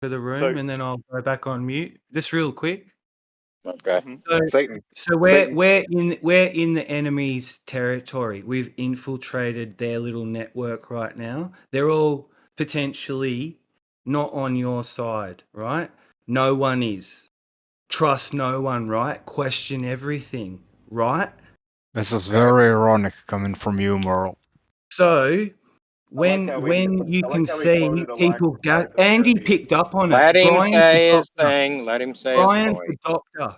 for the room, and then I'll go back on mute. Just real quick. Okay. So we're in the enemy's territory. We've infiltrated their little network right now. They're all potentially not on your side, right? No one is. Trust no one, right? Question everything, right? This is very ironic coming from you, Merl. So when you can see people go, Andy picked up on it. Let him Brian's say the his doctor. thing. Let him say Brian's his the point. doctor,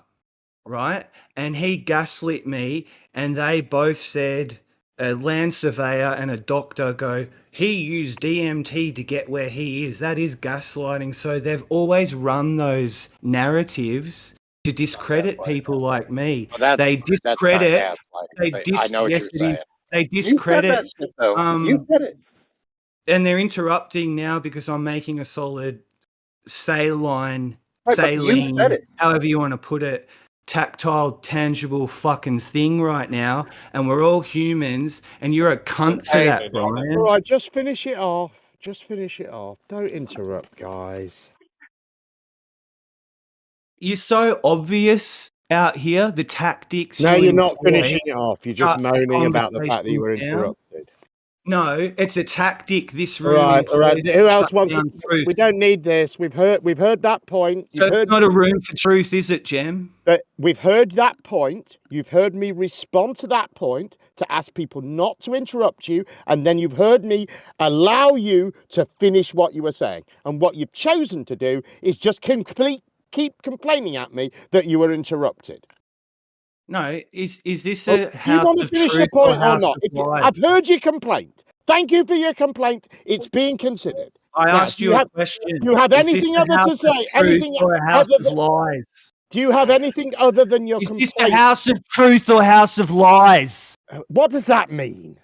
right? And he gaslit me, and they both said a land surveyor and a doctor go, he used DMT to get where he is. That is gaslighting. So they've always run those narratives to discredit people like me. Well, They discredit. That's not gaslighting, I know what Yes, you're saying. they You said discredit. that shit, though. You said it. And they're interrupting now because I'm making a solid saline, Right, but you said it. however you want to put it, tactile, tangible fucking thing right now. And we're all humans, and you're a cunt for that, Brian. All right, just finish it off. Just finish it off. Don't interrupt, guys. You're so obvious out here, the tactics. No, you you're not employ finishing it off. You're just cut moaning about the fact that you were conversations down. interrupted. No, it's a tactic. This All room. right, all right. employs Who to else shut wants? down truth. We don't need this. We've heard that point. So You've heard, it's not a room for truth, is it, Jem? but we've heard that point. You've heard me respond to that point to ask people not to interrupt you, and then you've heard me allow you to finish what you were saying. And what you've chosen to do is just keep complaining at me that you were interrupted. No, is this Well, a do you house want to of finish truth your point or or house not? of lies? I've heard your complaint. Thank you for your complaint. It's being considered. I Now, asked do you a have, question. Do you have Is this anything a other to house of say? truth Anything or a house other of than, lies? do you have anything other than your Is complaint? this a house of truth or house of lies? What does that mean?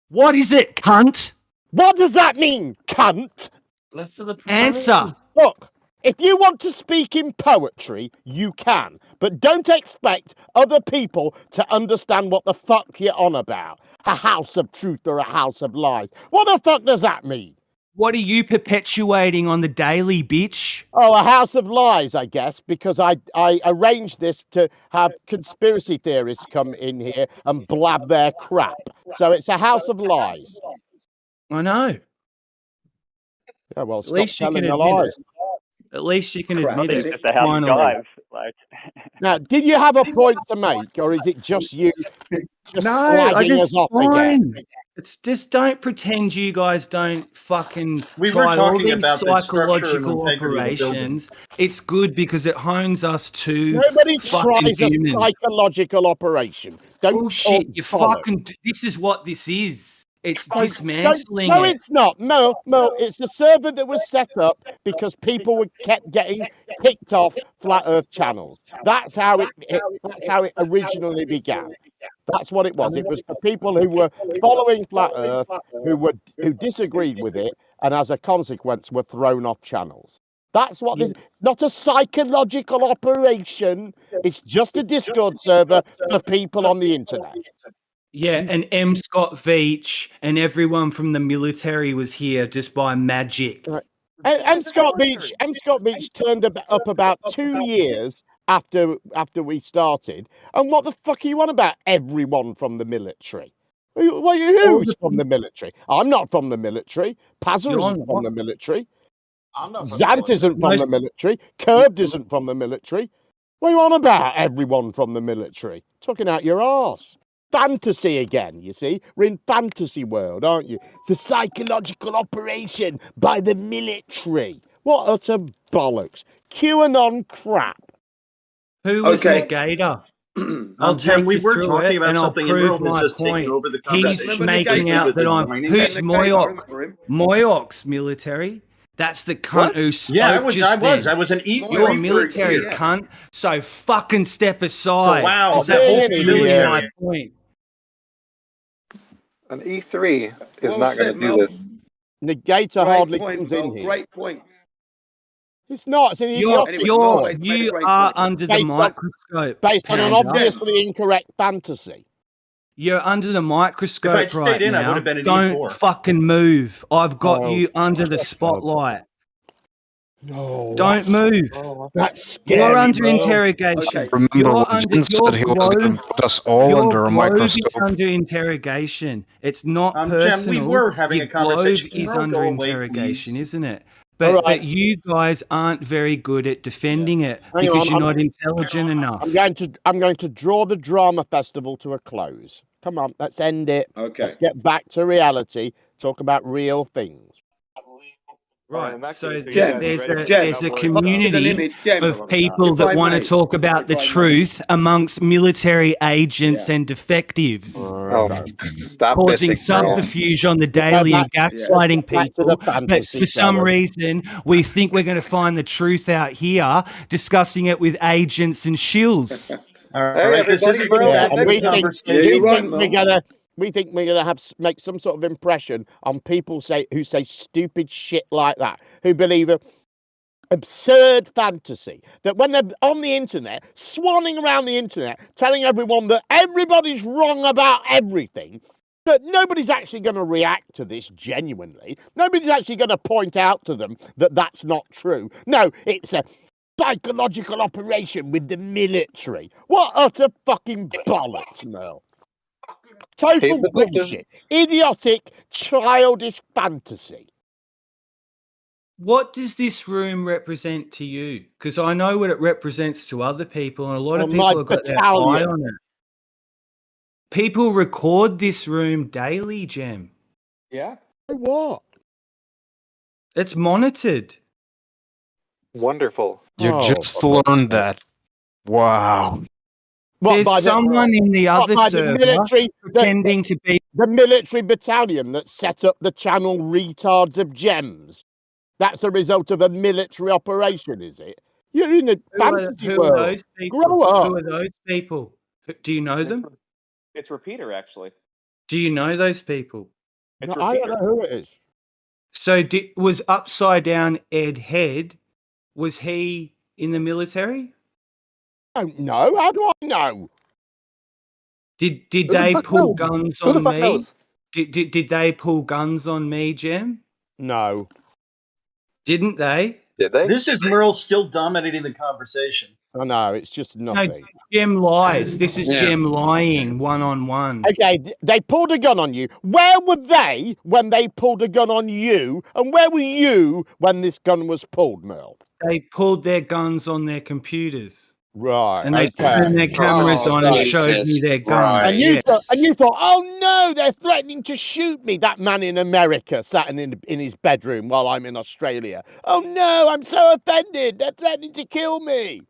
What is it, cunt? What does that mean, cunt? Left for the Answer. Look, if you want to speak in poetry, you can, but don't expect other people to understand what the fuck you're on about. A house of truth or a house of lies. What the fuck does that mean? What are you perpetuating on the daily, bitch? Oh, a house of lies, I guess, because I arranged this to have conspiracy theorists come in here and blab their crap. So it's a house of lies. I know. Yeah, well, At stop least you telling can the admit lies. it. At least you can Crap, admit is it. it? Just a house of Finally. lives. Like, Now, did you have a point to make, or is it just you just No, I slagging us just off again? fine. It's just don't pretend you guys don't fucking We were try all talking these about the structure and psychological integrity of the building. operations. It's good because it hones us to Nobody fucking tries a humans. psychological operation. Don't Bullshit. talk You bollocks. fucking. This is what this is. It's Don't- dismantling No, it. it's not. No, it's a server that was set up because people were kept getting kicked off flat Earth channels. That's how it originally began. That's what it was. It was for people who were following flat Earth, who disagreed with it, and as a consequence were thrown off channels. That's what this. Not a psychological operation. It's just a Discord server for people on the internet. Yeah, and M. Scott Veach and everyone from the military was here just by magic. And Scott Beach turned up about 2 years after we started. And what the fuck are you on about? Everyone from the military. Who's from the military? I'm not from the military. Pazza You're isn't from not. the military. I'm not from Zant isn't from the military. Curved isn't from the military. What are you on about? Everyone from the military. Talking out your arse. Fantasy again, you see? We're in fantasy world, aren't you? It's a psychological operation by the military. What utter bollocks. QAnon crap. Who was Okay. Negator? I'll Jem, take we you were through talking it about and I'll something and prove Merle my has just taken point. over the He's conversation. making out that I'm... Who's Moyoc? Moyoc? Moyoc's military. That's the cunt What? who spoke Yeah, I was. then. I was an E3. You're a military yeah. cunt, so fucking step aside. So, wow, 'cause that's that's all proving military. my point. An E3 is Well not going said, to do Mel. this. Negator Great hardly point, comes Mel. in here. Great point. It's not. It's an idiotic Anyway, Mel made a You great are point. under the Based on- microscope. based on an Panda. obviously incorrect fantasy. You're under the microscope If I'd stayed right in, I now. would have been an Don't E4. fucking move. I've got Oh, you under the shut up. spotlight. Oh, Don't move. That's scary. You're under Merl. interrogation. Okay. Remember You're what under Jen said, he was going to put us all your under a globe is microscope. under interrogation. It's not Jen, personal. we were having Your a conversation. globe Can is Merl under go away, interrogation, please? isn't it? All But right. you guys aren't very good at defending it Hang because on, you're not intelligent enough. I'm going to draw the drama festival to a close. Come on, let's end it. Okay. Let's get back to reality. Talk about real things. Right. So Jen, there's a community of people If that I want to may. talk about If the I may. truth amongst military agents Yeah. and defectives, Oh, stop causing pissing, Merl. subterfuge on the daily and gaslighting back to the people. But fantasy, for some fellas. reason, we think we're going to find the truth out here, discussing it with agents and shills. All Hey, right, this everybody, isn't Merl, going back And to we the think, conversation. we think we're gonna make some sort of impression on people who say stupid shit like that, who believe a absurd fantasy that when they're on the internet, swanning around the internet, telling everyone that everybody's wrong about everything, that nobody's actually going to react to this genuinely. Nobody's actually going to point out to them that that's not true. No, it's a psychological operation with the military. What utter fucking bollocks, Merl. Total He's the victim. bullshit. Idiotic, childish fantasy. What does this room represent to you? Because I know what it represents to other people, and a lot of Well, my people have got their eye battalion. on it. People record this room daily, Jem. Yeah. What? It's monitored. Wonderful. You Oh, just learned that. Wow. What, by There's the- someone in the what, other by the server military, pretending to be. the military battalion that set up the channel Retards of Gems. That's the result of a military operation, is it? You're in a fantasy Who world. are those people? Grow up. Who are those people? Do you know them? It's Repeater, actually. Do you know those people? It's No, I don't Repeater. know who it is. So was Upside Down Ed Head? Was he in the military? I don't know. How do I know? Did Who the they fuck pull knows? guns Who the on fuck me? knows? Did they pull guns on me, Jem? No. Didn't they? Did they? This is Merle still dominating the conversation. I know. It's just nothing. Jem lies. This is Yeah. Jem lying one-on-one. Okay, they pulled a gun on you. Where were they when they pulled a gun on you? And where were you when this gun was pulled, Merl? They pulled their guns on their computers. Right. And they okay. turned their cameras on and Jesus showed me their guns. Christ. And you thought, oh no, they're threatening to shoot me. That man in America sat in his bedroom while I'm in Australia. Oh no, I'm so offended. They're threatening to kill me.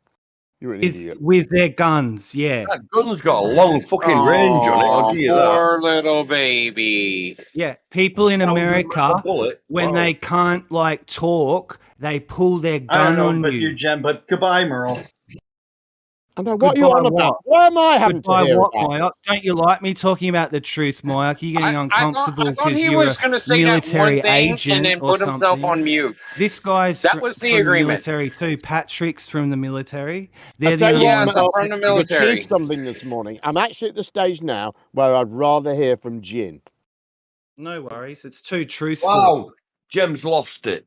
You're an idiot. With their guns, yeah. That gun's got a long fucking range on it, I'll give you that. Poor little baby. Yeah, people in America, Bullet. when Wow. they can't like talk, they pull their I don't gun know on about you. you, Jen, but goodbye, Merle. I know what you're Goodbye, on about. what? Why am I having Goodbye, to hear what, about Mike? Don't you like me talking about the truth, Mike? You're getting uncomfortable I thought because he you're was a going to say that military one thing agent and then or put himself something. on mute. This guy's That was the from agreement. the military too. Patrick's from the military. I They're the tell only you Yeah, what, ones. I'm Mel, from the you've military. achieved something this morning. I'm actually at the stage now where I'd rather hear from Jin. No worries. It's too truthful. Wow, Jem's lost it.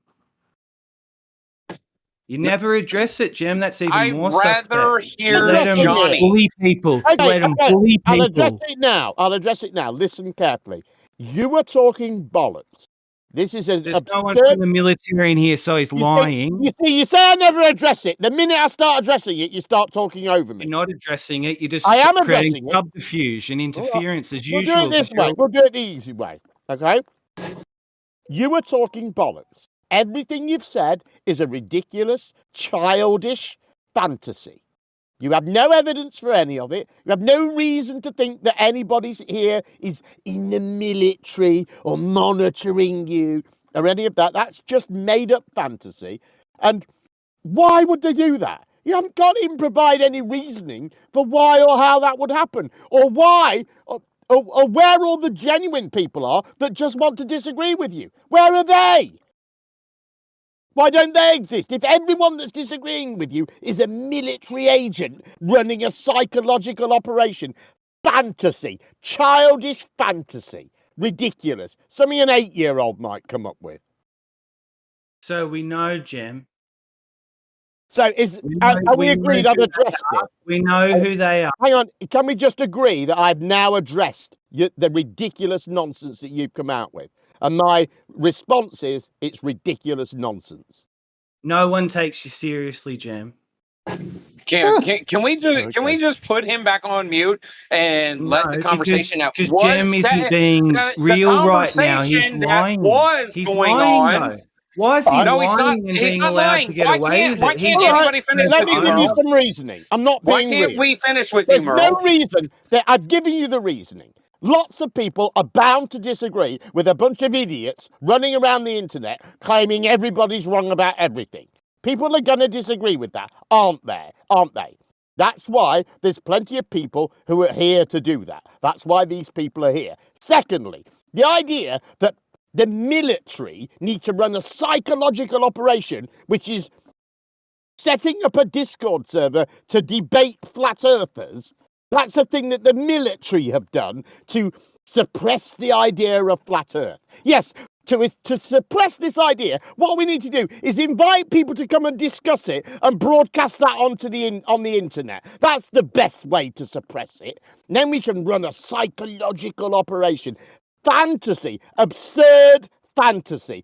You never address it, Jem. That's even I'd more rather suspect. hear Let Let 'em Johnny. bully people. Let them bully I'll address people. it now. I'll address it now. Listen carefully. You were talking bollocks. This is an There's no one absurd. from the military in here, so he's lying. You say I never address it. The minute I start addressing it, you start talking over me. You're not addressing it. You're just I am creating addressing it. subterfuge and interference as We'll usual. do it this way. We'll do it the easy way. Okay? You were talking bollocks. Everything you've said is a ridiculous, childish fantasy. You have no evidence for any of it. You have no reason to think that anybody here is in the military or monitoring you or any of that. That's just made up fantasy. And why would they do that? You haven't got to even provide any reasoning for why or how that would happen, or why, or where all the genuine people are that just want to disagree with you. Where are they? Why don't they exist? If everyone that's disagreeing with you is a military agent running a psychological operation, fantasy, childish fantasy, ridiculous. Something an 8-year-old might come up with. So we know, Jem, So are we know agreed who I've addressed it? We know who they are. Hang on, can we just agree that I've now addressed the ridiculous nonsense that you've come out with? And my response is, it's ridiculous nonsense. No one takes you seriously, Gem. Can we just put him back on mute and let the conversation that because was Gem isn't that- being the real right now. He's conversation that lying. was He's going lying, on. though. Why is he No, he's not. lying and He's being not allowed lying. to get Why away with why it? can't All right, anybody finish let with me you, give you Merl? some reasoning. I'm not Why being can't real. we finish with There's you, no Merl? reason that I've given you the reasoning. Lots of people are bound to disagree with a bunch of idiots running around the internet claiming everybody's wrong about everything. People are going to disagree with that, aren't they? Aren't they? That's why there's plenty of people who are here to do that. That's why these people are here. Secondly, the idea that the military need to run a psychological operation, which is setting up a Discord server to debate flat earthers, that's a thing that the military have done to suppress the idea of flat earth. Yes, to suppress this idea, what we need to do is invite people to come and discuss it and broadcast that on the internet. That's the best way to suppress it. And then we can run a psychological operation. Fantasy, absurd fantasy.